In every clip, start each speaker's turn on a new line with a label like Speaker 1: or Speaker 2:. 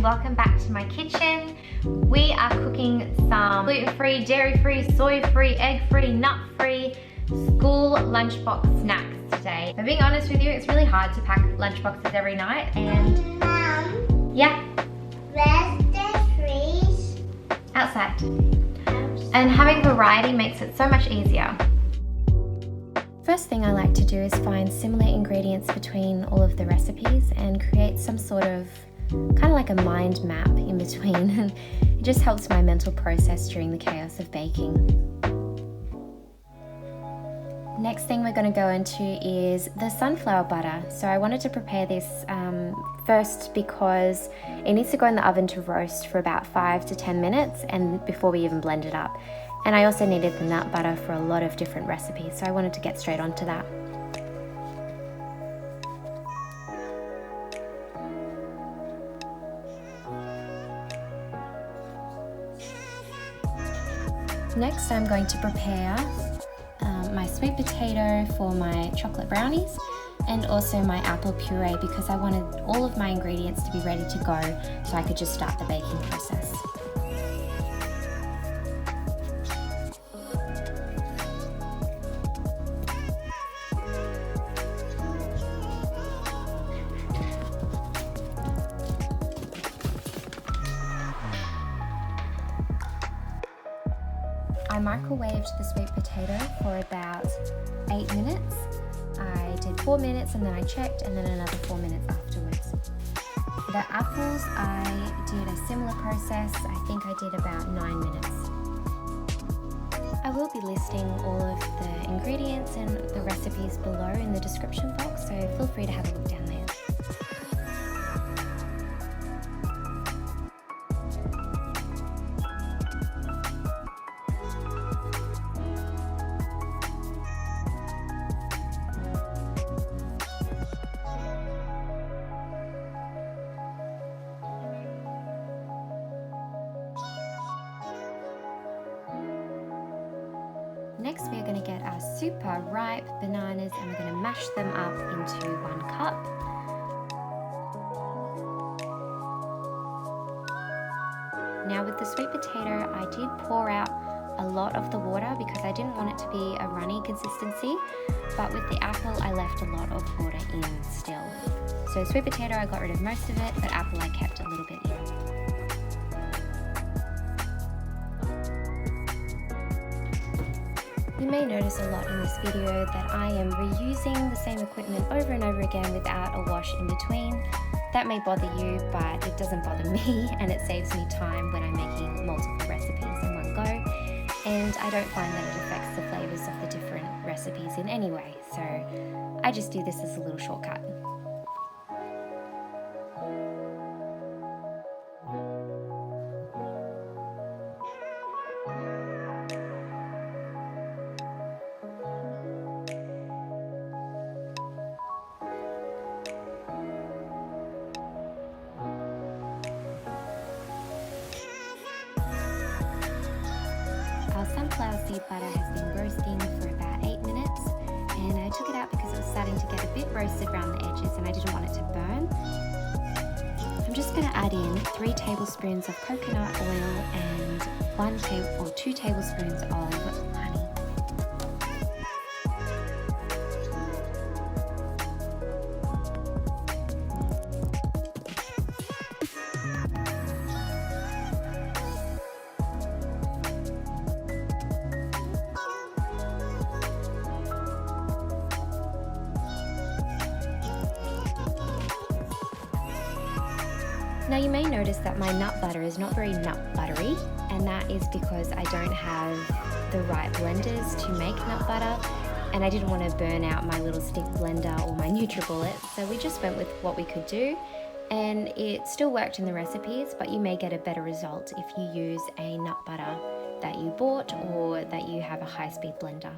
Speaker 1: welcome back to my kitchen. We are cooking some gluten-free, dairy-free, soy-free, egg-free, nut-free school lunchbox snacks today. If I'm being honest with you, it's really hard to pack lunchboxes every night and yeah.
Speaker 2: Where's the trees?
Speaker 1: Outside. And having variety makes it so much easier. First thing I like to do is find similar ingredients between all of the recipes and create some sort of kind of like a mind map in between. It just helps my mental process during the chaos of baking. Next thing we're going to go into is the sunflower butter. So I wanted to prepare this first because it needs to go in the oven to roast for about 5 to 10 minutes and before we even blend it up. And I also needed the nut butter for a lot of different recipes, so I wanted to get straight onto that. Next, I'm going to prepare my sweet potato for my chocolate brownies and also my apple puree because I wanted all of my ingredients to be ready to go so I could just start the baking process. I microwaved the sweet potato for about 8 minutes. I did 4 minutes and then I checked and then another 4 minutes afterwards. The apples, I did a similar process. I think I did about 9 minutes. I will be listing all of the ingredients and the recipes below in the description box, so feel free to have a look down there. Next, we're going to get our super ripe bananas and we're going to mash them up into 1 cup. Now with the sweet potato, I did pour out a lot of the water because I didn't want it to be a runny consistency, but with the apple, I left a lot of water in still. So sweet potato, I got rid of most of it, but apple I kept a little bit in. You may notice a lot in this video that I am reusing the same equipment over and over again without a wash in between. That may bother you, but it doesn't bother me and it saves me time when I'm making multiple recipes in one go. And I don't find that it affects the flavors of the different recipes in any way. So I just do this as a little shortcut. Our sunflower seed butter has been roasting for about 8 minutes and I took it out because it was starting to get a bit roasted around the edges and I didn't want it to burn. I'm just going to add in 3 tablespoons of coconut oil and 2 tablespoons of honey. Now you may notice that my nut butter is not very nut buttery, and that is because I don't have the right blenders to make nut butter and I didn't want to burn out my little stick blender or my NutriBullet, so we just went with what we could do and it still worked in the recipes, but you may get a better result if you use a nut butter that you bought or that you have a high-speed blender.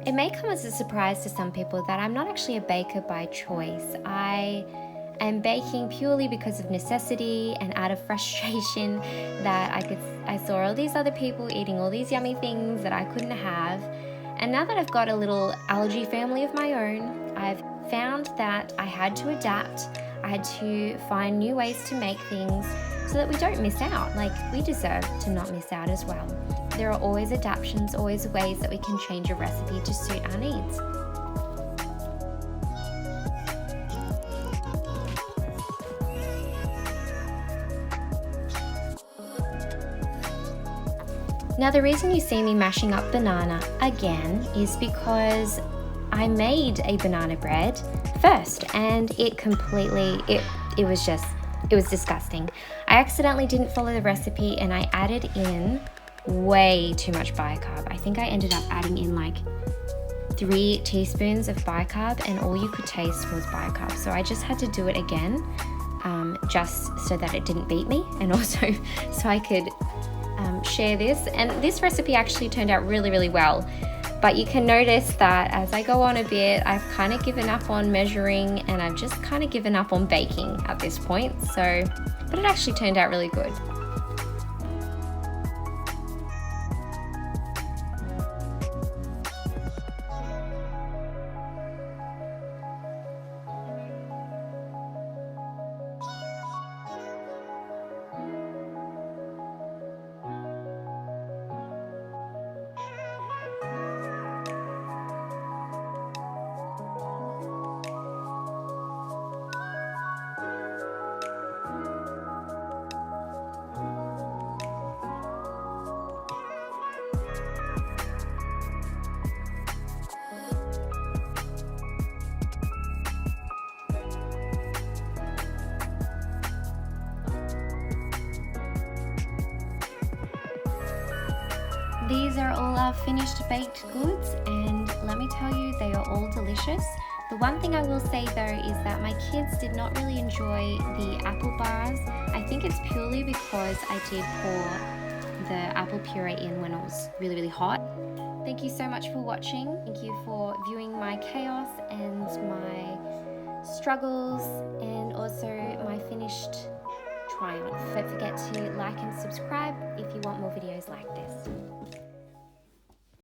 Speaker 1: It may come as a surprise to some people that I'm not actually a baker by choice. I am baking purely because of necessity and out of frustration that I saw all these other people eating all these yummy things that I couldn't have. And now that I've got a little allergy family of my own, I've found that I had to adapt. I had to find new ways to make things so that we don't miss out. Like, we deserve to not miss out as well. There are always adaptions, always ways that we can change a recipe to suit our needs. Now, the reason you see me mashing up banana again is because I made a banana bread first, and it was disgusting. I accidentally didn't follow the recipe and I added in way too much bicarb. I think I ended up adding in like 3 teaspoons of bicarb, and all you could taste was bicarb. So I just had to do it again, just so that it didn't beat me, and also so I could share this. And this recipe actually turned out really, really well. But you can notice that as I go on a bit, I've kind of given up on measuring, and I've just kind of given up on baking at this point. But it actually turned out really good. These are all our finished baked goods, and let me tell you, they are all delicious. The one thing I will say though is that my kids did not really enjoy the apple bars. I think it's purely because I did pour the apple puree in when it was really, really hot. Thank you so much for watching. Thank you for viewing my chaos and my struggles, and also my finished triumph. Don't forget to like and subscribe if you want more videos like this.